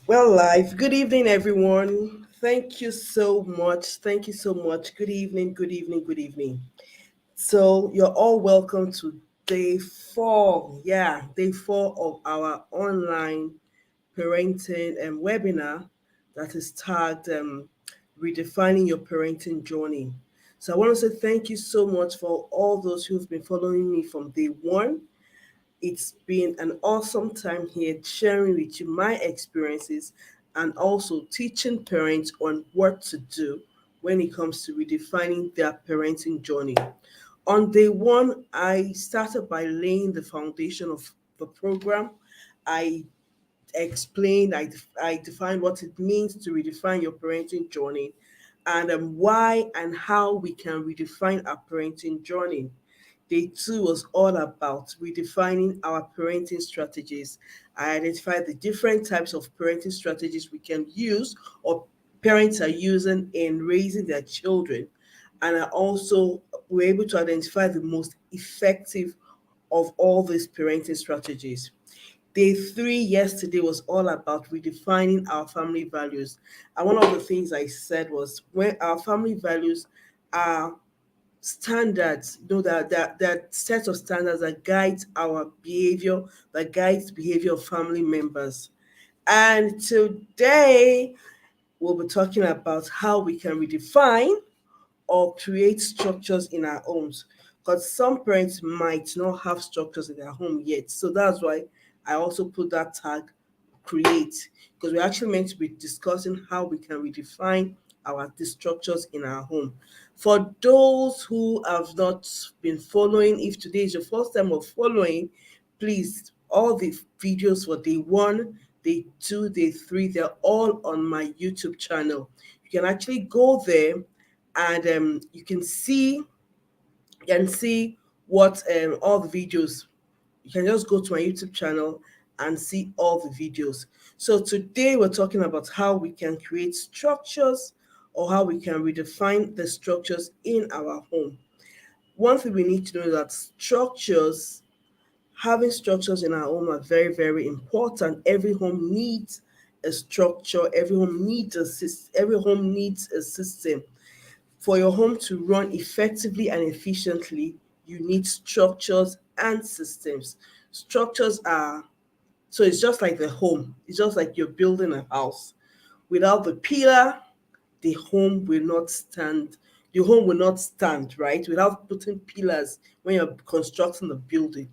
Well, live. Good evening, everyone. Thank you so much. Thank you so much. Good evening, good evening, good evening. So, you're all welcome to day four. Yeah, day four of our online parenting webinar that is tagged Redefining Your Parenting Journey. So, I want to say thank you so much for all those who've been following me from day one. It's been an awesome time here sharing with you my experiences and also teaching parents on what to do when it comes to redefining their parenting journey. On day one, I started by laying the foundation of the program. I I defined what it means to redefine your parenting journey and why and how we can redefine our parenting journey. Day two was all about redefining our parenting strategies. I identified the different types of parenting strategies we can use or parents are using in raising their children. And I also were able to identify the most effective of all these parenting strategies. Day three yesterday was all about redefining our family values. And one of the things I said was when our family values are standards, that set of standards that guides our behavior, that guides the behavior of family members. And today we'll be talking about how we can redefine or create structures in our homes. Because some parents might not have structures in their home yet. So that's why I also put that tag create, because we're actually meant to be discussing how we can redefine our the structures in our home. For those who have not been following, if today is your first time of following, please, all the videos for day one, day two, day three, they're all on my YouTube channel. You can actually go there and you can see what all the videos. You can just go to my YouTube channel and see all the videos. So today we're talking about how we can create structures or how we can redefine the structures in our home. One thing we need to know is that having structures in our home are very, very important. Every home needs a structure. Every home needs a system. For your home to run effectively and efficiently, you need structures and systems. Structures are so it's just like the home. It's just like you're building a house. Without the pillar, the home will not stand. The home will not stand, right? Without putting pillars when you're constructing the building.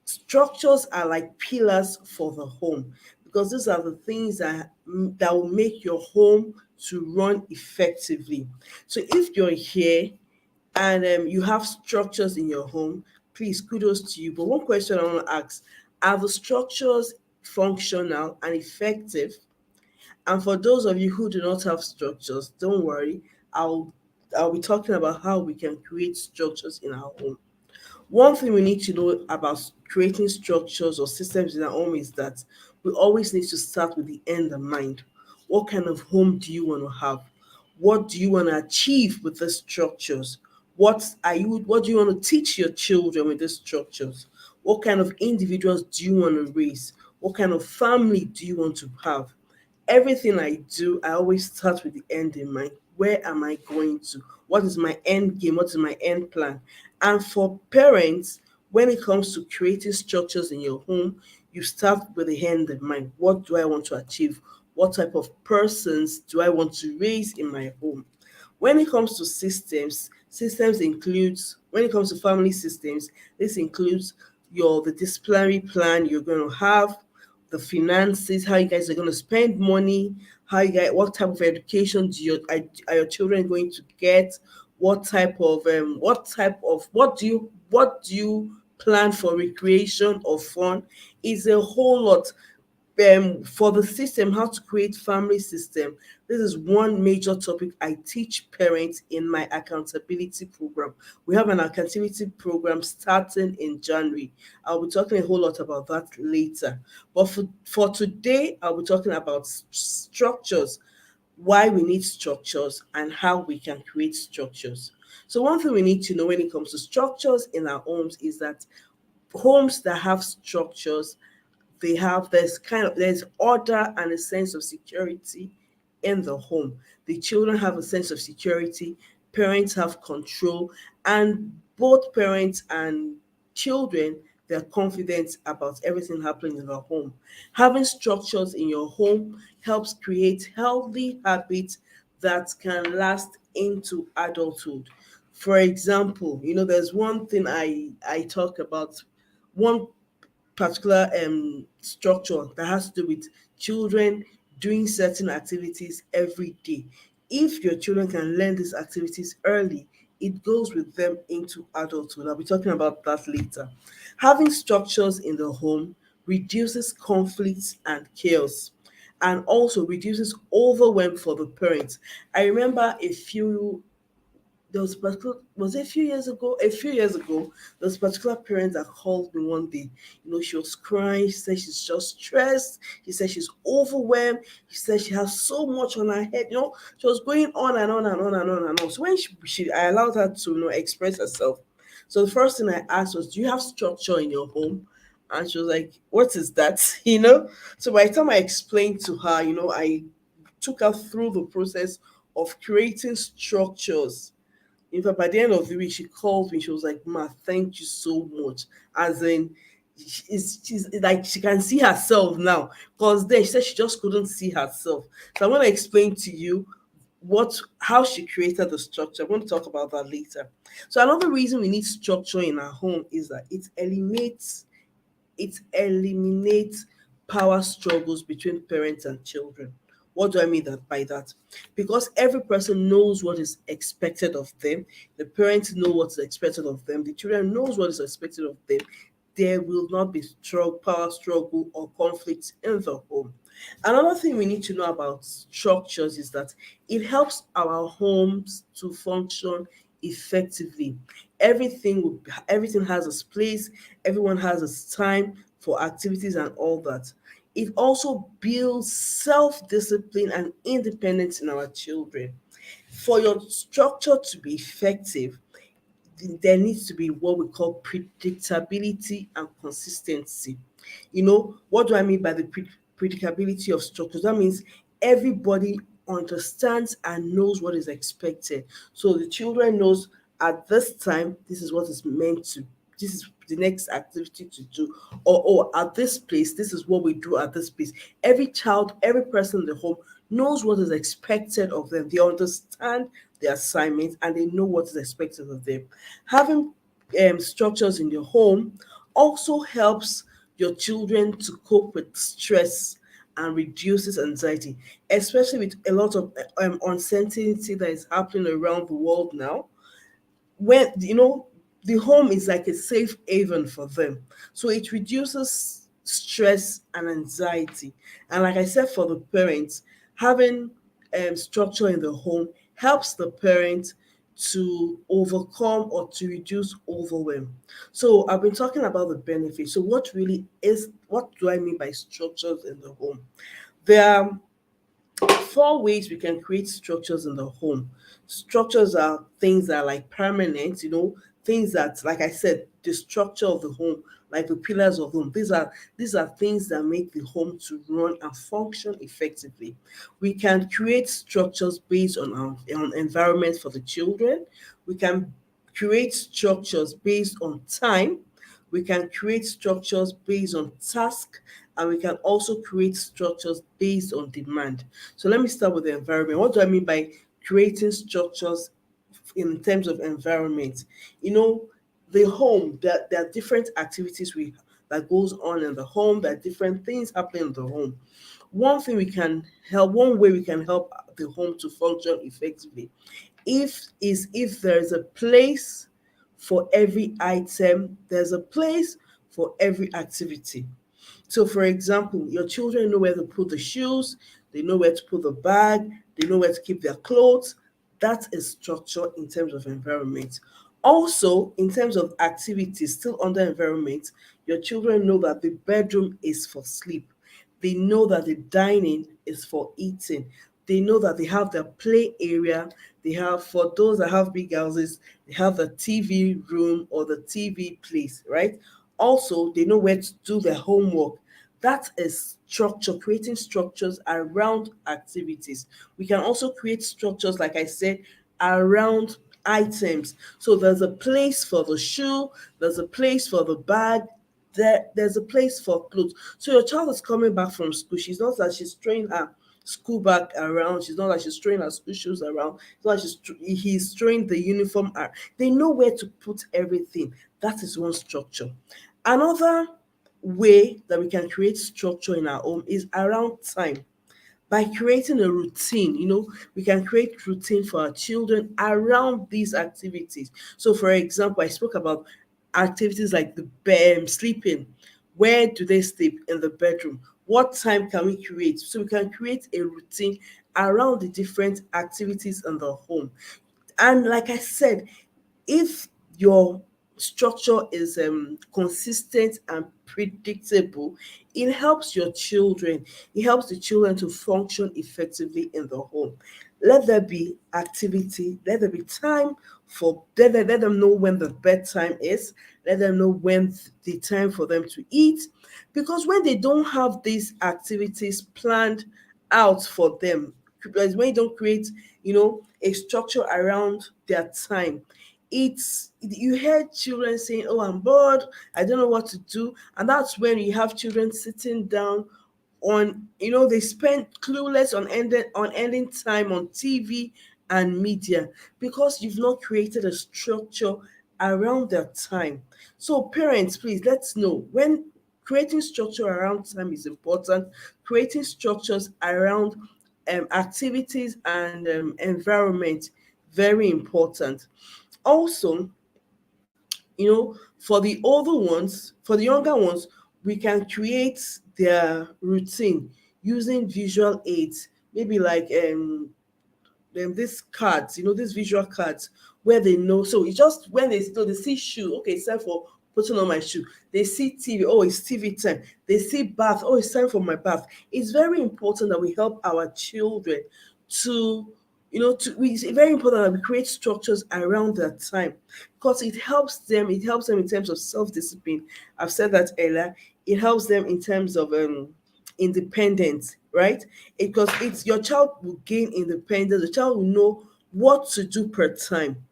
Structures are like pillars for the home because these are the things that will make your home to run effectively. So if you're here and you have structures in your home, please kudos to you. But one question I want to ask: are the structures functional and effective? And for those of you who do not have structures, don't worry. I'll be talking about how we can create structures in our home. One thing we need to know about creating structures or systems in our home is that we always need to start with the end in mind. What kind of home do you want to have? What do you want to achieve with the structures? What do you want to teach your children with these structures? What kind of individuals do you want to raise? What kind of family do you want to have? Everything I do, I always start with the end in mind. Where am I going to? What is my end game? What is my end plan? And for parents, when it comes to creating structures in your home, you start with the end in mind. What do I want to achieve? What type of persons do I want to raise in my home? When it comes to systems includes when it comes to family systems, this includes the disciplinary plan you're going to have, the finances, how you guys are going to spend money, what type of education are your children going to get, what do you plan for recreation or fun? Is a whole lot. For the system, how to create family system, this is one major topic I teach parents in my accountability program. We have an accountability program starting in January. I'll be talking a whole lot about that later, but for today I'll be talking about structures, why we need structures and how we can create structures. So one thing we need to know when it comes to structures in our homes is that homes that have structures, there's order and a sense of security in the home. The children have a sense of security, parents have control, and both parents and children, they're confident about everything happening in the home. Having structures in your home helps create healthy habits that can last into adulthood. For example, there's one thing I talk about, one particular structure that has to do with children doing certain activities every day. If your children can learn these activities early, it goes with them into adulthood. I'll be talking about that later. Having structures in the home reduces conflicts and chaos, and also reduces overwhelm for the parents. I remember there was a particular was it a few years ago, there was a particular parent that called me one day. She was crying. She said she's just stressed. She said she's overwhelmed. She said she has so much on her head. She was going on and on and on and on and on. So when I allowed her to express herself. So the first thing I asked was, do you have structure in your home? And she was like, what is that? So by the time I explained to her, I took her through the process of creating structures. In fact, by the end of the week, she called me. She was like, "Ma, thank you so much." As in, she's like, she can see herself now. Because then she said she just couldn't see herself. So I'm going to explain to you how she created the structure. I'm going to talk about that later. So another reason we need structure in our home is that it eliminates power struggles between parents and children. What do I mean by that? Because every person knows what is expected of them. The parents know what is expected of them. The children knows what is expected of them. There will not be power struggle or conflict in the home. Another thing we need to know about structures is that it helps our homes to function effectively. Everything has its place, everyone has its time for activities and all that. It also builds self-discipline and independence in our children. For your structure to be effective, there needs to be what we call predictability and consistency. What do I mean by the predictability of structures? That means everybody understands and knows what is expected. So the children knows at this time this is what is meant to. This is the next activity to do, or at this place this is what we do at this place. Every child, every person in the home knows what is expected of them. They understand the assignment and they know what is expected of them. Having structures in your home also helps your children to cope with stress and reduces anxiety, especially with a lot of uncertainty that is happening around the world now. When the home is like a safe haven for them, so it reduces stress and anxiety. And like I said, for the parents, having structure in the home helps the parent to overcome or to reduce overwhelm. So I've been talking about the benefits. So what do I mean by structures in the home? There are four ways we can create structures in the home. Structures are things that are like permanent, things that, like I said, the structure of the home, like the pillars of the home. These are things that make the home to run and function effectively. We can create structures based on environment for the children. We can create structures based on time. We can create structures based on task, and we can also create structures based on demand. So let me start with the environment. What do I mean by creating structures in terms of environment? The home, there are different activities that goes on in the home. There are different things happening in the home. One way we can help the home to function effectively if there is a place for every item, there's a place for every activity. So, for example, your children know where to put the shoes, they know where to put the bag, they know where to keep their clothes. That is structure in terms of environment. Also, in terms of activities, still under environment, your children know that the bedroom is for sleep. They know that the dining is for eating. They know that they have their play area. They have, for those that have big houses, they have the TV room or the TV place, right? Also, they know where to do their homework. That is structure, creating structures around activities. We can also create structures, like I said, around items. So there's a place for the shoe, there's a place for the bag, there's a place for clothes. So your child is coming back from school. She's not that she's throwing her school bag around. She's not like she's throwing her school shoes around. It's not like he's throwing the uniform around. They know where to put everything. That is one structure. Another way that we can create structure in our home is around time, by creating a routine. We can create routine for our children around these activities. So for example, I spoke about activities like the bed, sleeping. Where do they sleep? In the bedroom. What time can we create? So we can create a routine around the different activities in the home. And like I said, if your structure is consistent and predictable, it helps your children. It helps the children to function effectively in the home. Let there be activity. Let there be time for. Let them know when the bedtime is. Let them know when the time for them to eat. Because when they don't have these activities planned out for them, because when you don't create, a structure around their time, it's you hear children saying, "Oh, I'm bored, I don't know what to do." And that's when you have children sitting down on, they spend clueless on ending time on TV and media, because you've not created a structure around their time. So parents, please, let's know when creating structure around time is important. Creating structures around activities and environment, very important. Also, for the younger ones, we can create their routine using visual aids, maybe like these cards, these visual cards, where they know. So it's just when they see shoe, okay, it's time for putting on my shoe. They see TV, oh, it's TV time. They see bath, oh, it's time for my bath. It's very important that we help our children to, it's very important that we create structures around that time, because it helps them in terms of self-discipline. I've said that earlier. It helps them in terms of independence, right? Because it's your child will gain independence. The child will know what to do per time.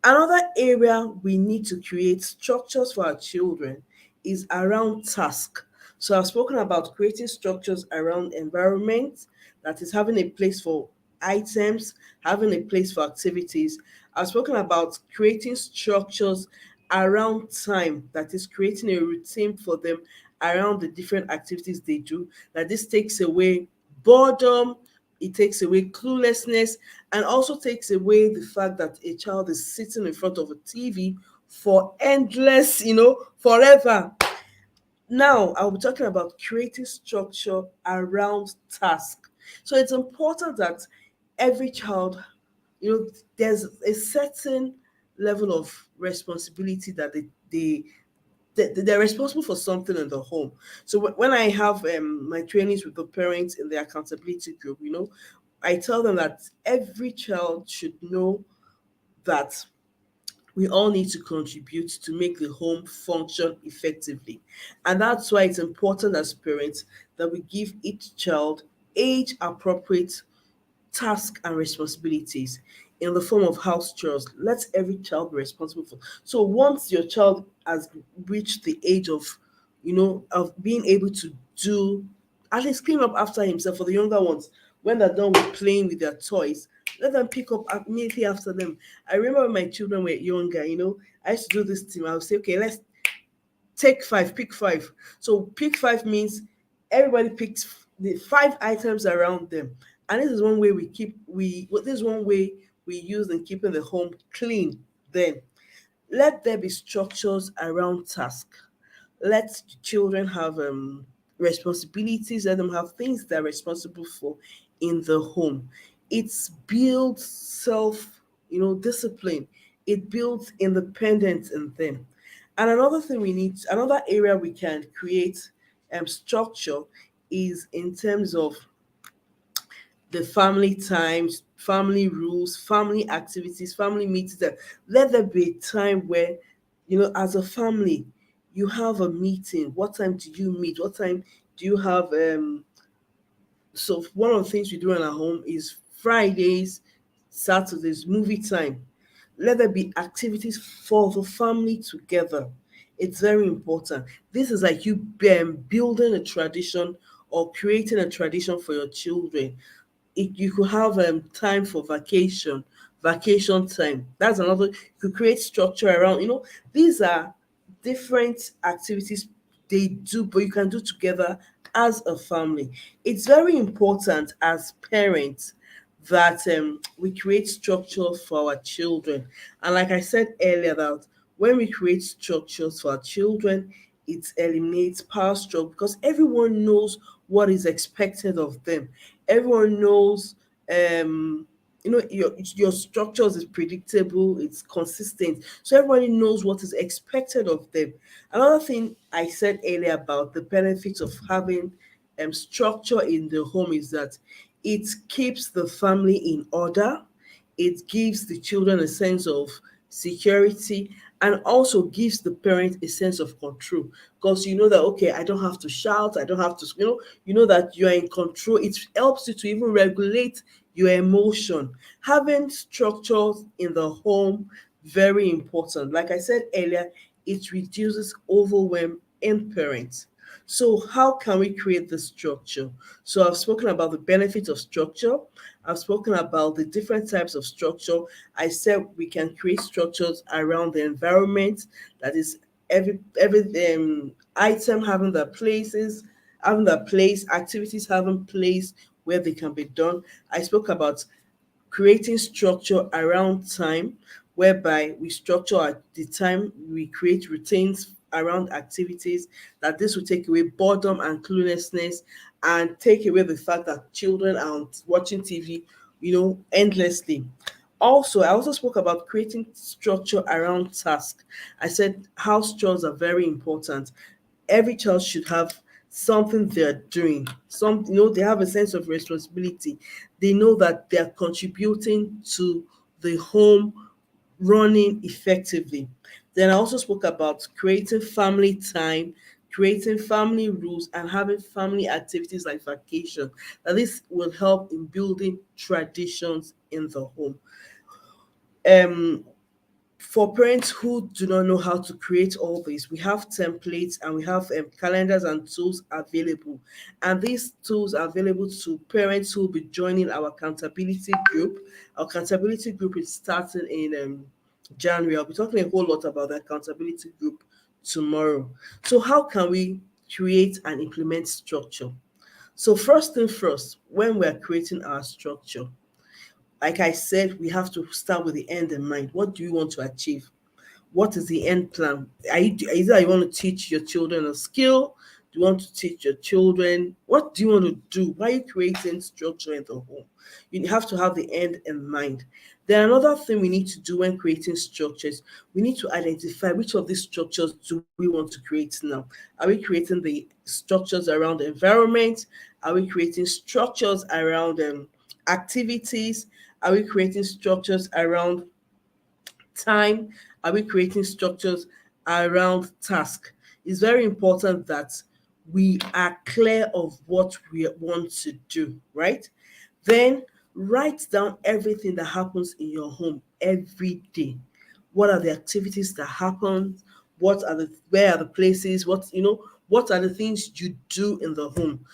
Another area we need to create structures for our children is around task. So I've spoken about creating structures around environment, that is having a place for items, having a place for activities. I've spoken about creating structures around time, that is creating a routine for them around the different activities they do. That this takes away boredom, it takes away cluelessness, and also takes away the fact that a child is sitting in front of a TV for endless, forever. Now, I'll be talking about creating structure around task. So it's important that every child, there's a certain level of responsibility that they're responsible for something in the home. So when I have my trainings with the parents in the accountability group, I tell them that every child should know that we all need to contribute to make the home function effectively. And that's why it's important as parents that we give each child age appropriate tasks and responsibilities in the form of house chores. Let every child be responsible for. So once your child has reached the age of being able to do, at least clean up after himself. For the younger ones, when they're done with playing with their toys, let them pick up immediately after them. I remember when my children were younger, I used to do this thing. I would say, okay, let's take five, pick five. So pick five means everybody picks the five items around them. And this is one way this is one way we use in keeping the home clean. Then let there be structures around task. Let children have responsibilities. Let them have things they're responsible for in the home. It builds discipline. It builds independence in them. And another area we can create structure is in terms of the family times, family rules, family activities, family meetings. Let there be a time where, as a family, You have a meeting. What time do you meet? What time do you have so one of the things we do in our home is Fridays, Saturdays, movie time. Let there be activities for the family together. It's very important. This is like you building a tradition or creating a tradition for your children. You could have time for vacation time. That's another. You could create structure around. These are different activities they do, but you can do together as a family. It's very important as parents that we create structures for our children. And like I said earlier, that when we create structures for our children, it eliminates power struggle because everyone knows what is expected of them. Everyone knows your structures is predictable, it's consistent, so everybody knows what is expected of them. Another thing I said earlier about the benefits of having structure in the home is that it keeps the family in order, it gives the children a sense of security, and also gives the parent a sense of control because you know that okay, I don't have to shout, I don't have to you know that you are in control. It helps you to even regulate your emotion. Having structures in the home, very important. Like I said earlier, it reduces overwhelm in parents. So how can we create the structure? So I've spoken about the benefits of structure. I've spoken about the different types of structure. I said we can create structures around the environment. That is every item having their places, having their place, activities having place where they can be done. I spoke about creating structure around time, whereby we structure at the time, we create routines around activities, that this will take away boredom and cluelessness and take away the fact that children are watching TV, endlessly. Also, I also spoke about creating structure around tasks. I said house chores are very important. Every child should have something they're doing. They have a sense of responsibility. They know that they're contributing to the home running effectively. Then I also spoke about creating family time, creating family rules, and having family activities like vacation. Now, this will help in building traditions in the home. Um, for parents who do not know how to create all this, we have templates and we have calendars and tools available. And these tools are available to parents who will be joining our accountability group. Our accountability group is starting in January. I'll be talking a whole lot about the accountability group tomorrow. So, how can we create and implement structure? So, first thing first, when we're creating our structure, like I said, we have to start with the end in mind. What do you want to achieve? What is the end plan? Is that you want to teach your children a skill? Do you want to teach your children? What do you want to do? Why are you creating structure in the home? You have to have the end in mind. Then another thing we need to do when creating structures, we need to identify which of these structures do we want to create now. Are we creating the structures around the environment? Are we creating structures around activities? Are we creating structures around time? Are we creating structures around task? It's very important that we are clear of what we want to do, right? Then write down everything that happens in your home every day. What are the activities that happen? Where are the places? What are the things you do in the home?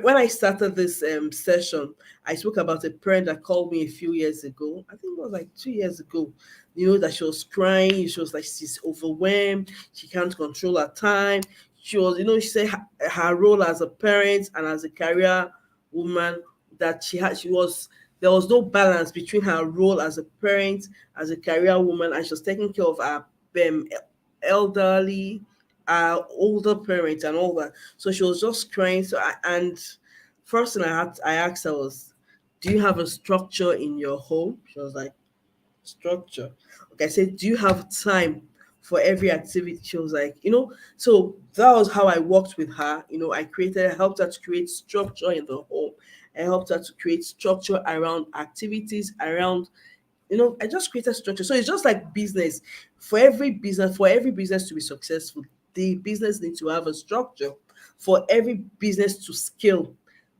When I started this session, I spoke about a parent that called me a few years ago. I think it was like 2 years ago. That she was crying. She was like she's overwhelmed. She can't control her time. She said her role as a parent and as a career woman, that she was there was no balance between her role as a parent, as a career woman, and she was taking care of her um, elderly, older parents and all that. So she was just crying. And first thing I asked her was, "Do you have a structure in your home?" She was like, "Structure." Okay, I said, "Do you have time for every activity?" She was like, So that was how I worked with her. I helped her to create structure in the home. I helped her to create structure around activities, around I just created structure. So it's just like business. For every business to be successful, the business needs to have a structure. For every business to scale,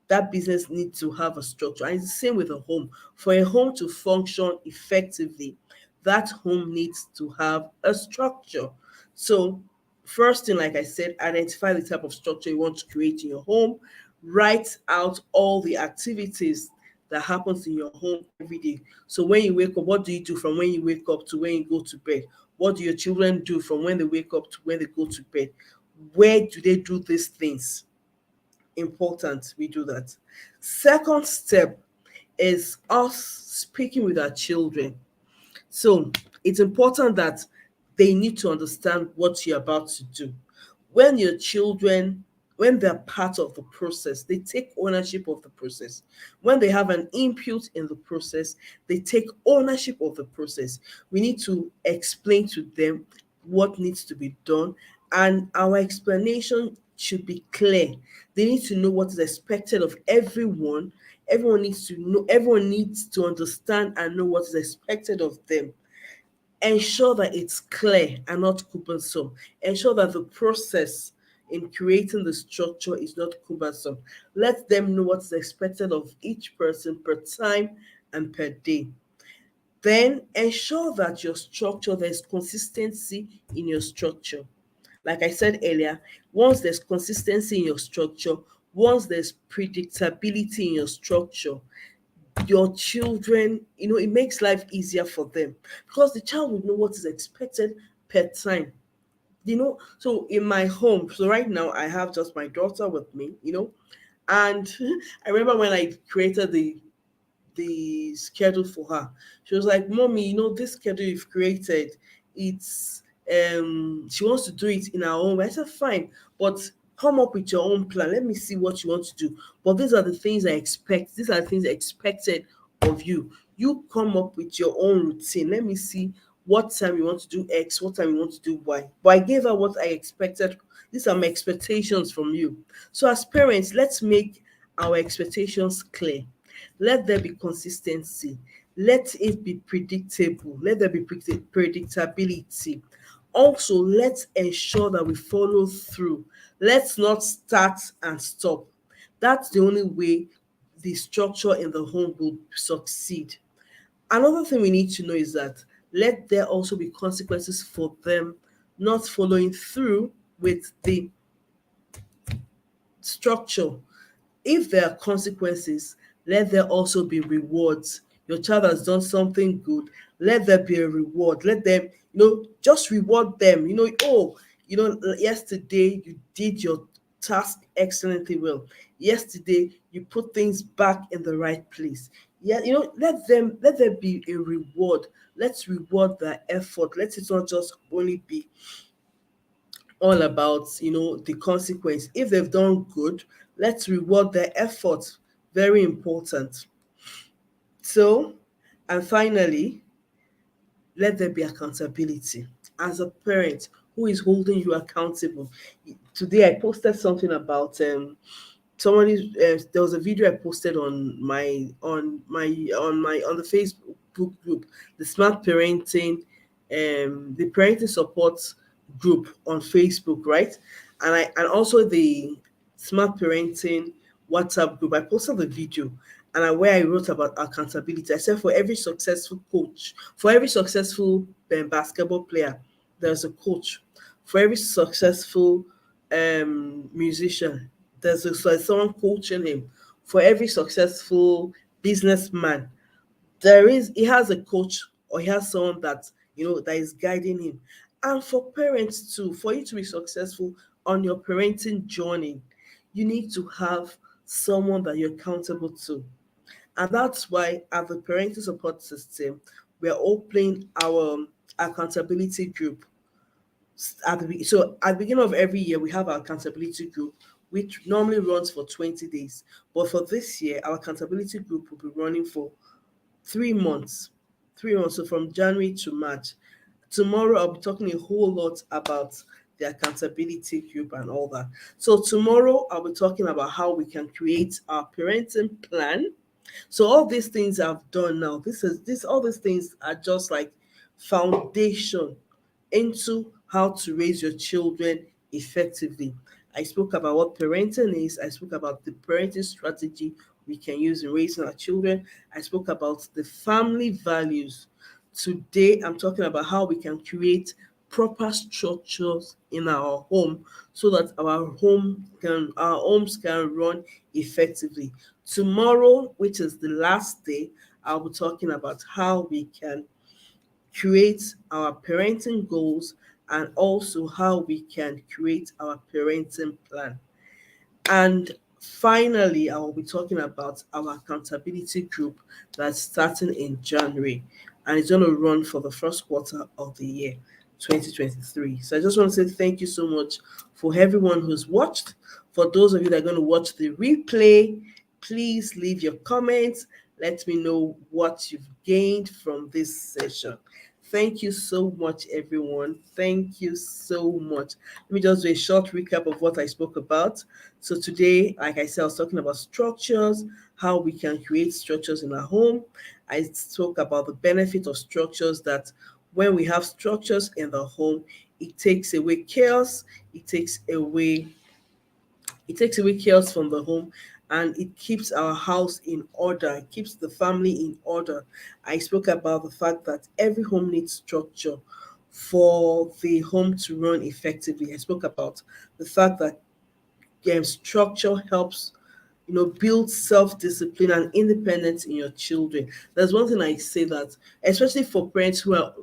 that business needs to have a structure. And it's the same with a home. For a home to function effectively, that home needs to have a structure. So, first thing, like I said, identify the type of structure you want to create in your home. Write out all the activities that happens in your home every day. So when you wake up, what do you do from when you wake up to when you go to bed? What do your children do from when they wake up to when they go to bed? Where do they do these things? Important we do that. Second step is us speaking with our children. So it's important that they need to understand what you're about to do. When your children, when they're part of the process, they take ownership of the process. When they have an input in the process, they take ownership of the process. We need to explain to them what needs to be done, and our explanation should be clear. They need to know what is expected of everyone. Everyone needs to know, everyone needs to understand and know what is expected of them. Ensure that it's clear and not cumbersome. Ensure that the process in creating the structure is not cumbersome. Let them know what's expected of each person per time and per day. Then ensure that your structure, there's consistency in your structure. Like I said earlier, once there's consistency in your structure, once there's predictability in your structure, your children, it makes life easier for them because the child would know what is expected per time. So in my home, so right now I have just my daughter with me, and I remember when I created the schedule for her. She was like, "Mommy, this schedule you've created, it's she wants to do it in her own way." I said, "Fine, but come up with your own plan. Let me see what you want to do. But these are the things I expect. These are the things expected of you. You come up with your own routine. Let me see what time you want to do X, what time you want to do Y." But I gave her what I expected. These are my expectations from you. So as parents, let's make our expectations clear. Let there be consistency. Let it be predictable. Let there be predictability. Also, let's ensure that we follow through. Let's not start and stop. That's the only way the structure in the home will succeed. Another thing we need to know is that let there also be consequences for them not following through with the structure. If there are consequences, let there also be rewards. Your child has done something good, let there be a reward. Let them, just reward them. Oh, yesterday you did your task excellently well. Yesterday you put things back in the right place. Yeah, let there be a reward. Let's reward their effort. Let it not just only be all about the consequence. If they've done good, let's reward their effort. Very important. So, and finally, let there be accountability. As a parent, who is holding you accountable? Today I posted something about somebody, there was a video I posted on the Facebook group, the smart parenting, the parenting support group on Facebook, right? And also the smart parenting WhatsApp group. I posted the video, and where I wrote about accountability. I said for every successful coach, for every successful basketball player, there's a coach. For every successful musician, there's someone coaching him. For every successful businessman, he has a coach, or he has someone that is guiding him. And for parents too, for you to be successful on your parenting journey, you need to have someone that you're accountable to. And that's why at the parenting support system, we're all playing our accountability group. So at the beginning of every year, we have our accountability group, which normally runs for 20 days. But for this year, our accountability group will be running for 3 months. 3 months, so from January to March. Tomorrow, I'll be talking a whole lot about the accountability group and all that. So, tomorrow, I'll be talking about how we can create our parenting plan. So, all these things I've done now, all these things are just like foundation into how to raise your children effectively. I spoke about what parenting is. I spoke about the parenting strategy we can use in raising our children. I spoke about the family values. Today, I'm talking about how we can create proper structures in our home so that our homes can run effectively. Tomorrow, which is the last day, I'll be talking about how we can create our parenting goals and also how we can create our parenting plan. And finally, I will be talking about our accountability group that's starting in January and it's going to run for the first quarter of the year 2023. So I just want to say thank you so much for everyone who's watched. For those of you that are going to watch the replay, please leave your comments. Let me know what you've gained from this session. Thank you so much, everyone. Thank you so much. Let me just do a short recap of what I spoke about. So today, like I said, I was talking about structures, how we can create structures in our home. I spoke about the benefit of structures, that when we have structures in the home, it takes away chaos, it takes away chaos from the home, and it keeps our house in order, it keeps the family in order. I spoke about the fact that every home needs structure for the home to run effectively. I spoke about the fact that structure helps build self-discipline and independence in your children. There's one thing I say, that especially for parents who are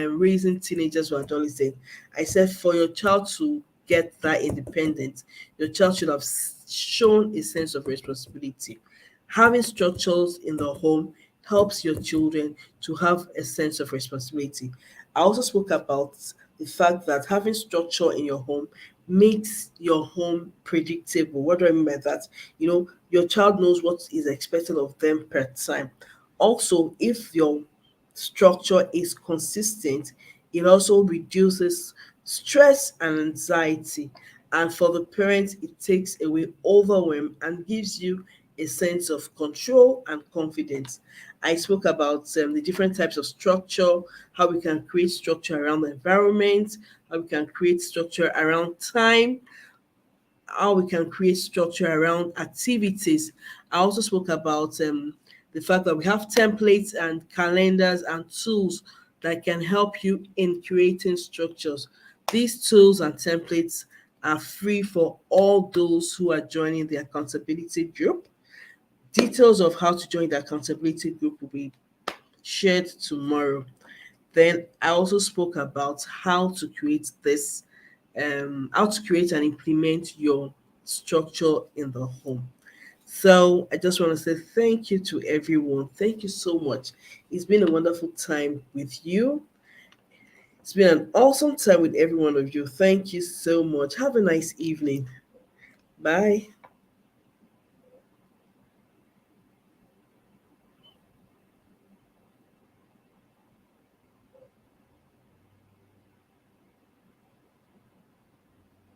raising teenagers or adolescents, I said for your child to get that independence, your child should have shown a sense of responsibility. Having structures in the home helps your children to have a sense of responsibility. I also spoke about the fact that having structure in your home makes your home predictable. What do I mean by that? Your child knows what is expected of them per time. Also, if your structure is consistent, it also reduces stress and anxiety. And for the parents, it takes away overwhelm and gives you a sense of control and confidence. I spoke about the different types of structure, how we can create structure around the environment, how we can create structure around time, how we can create structure around activities. I also spoke about the fact that we have templates and calendars and tools that can help you in creating structures. These tools and templates are free for all those who are joining the accountability group. Details of how to join the accountability group will be shared tomorrow. Then I also spoke about how to create and implement your structure in the home. So I just want to say thank you to everyone. Thank you so much. It's been a wonderful time with you. It's been an awesome time with every one of you. Thank you so much. Have a nice evening. Bye.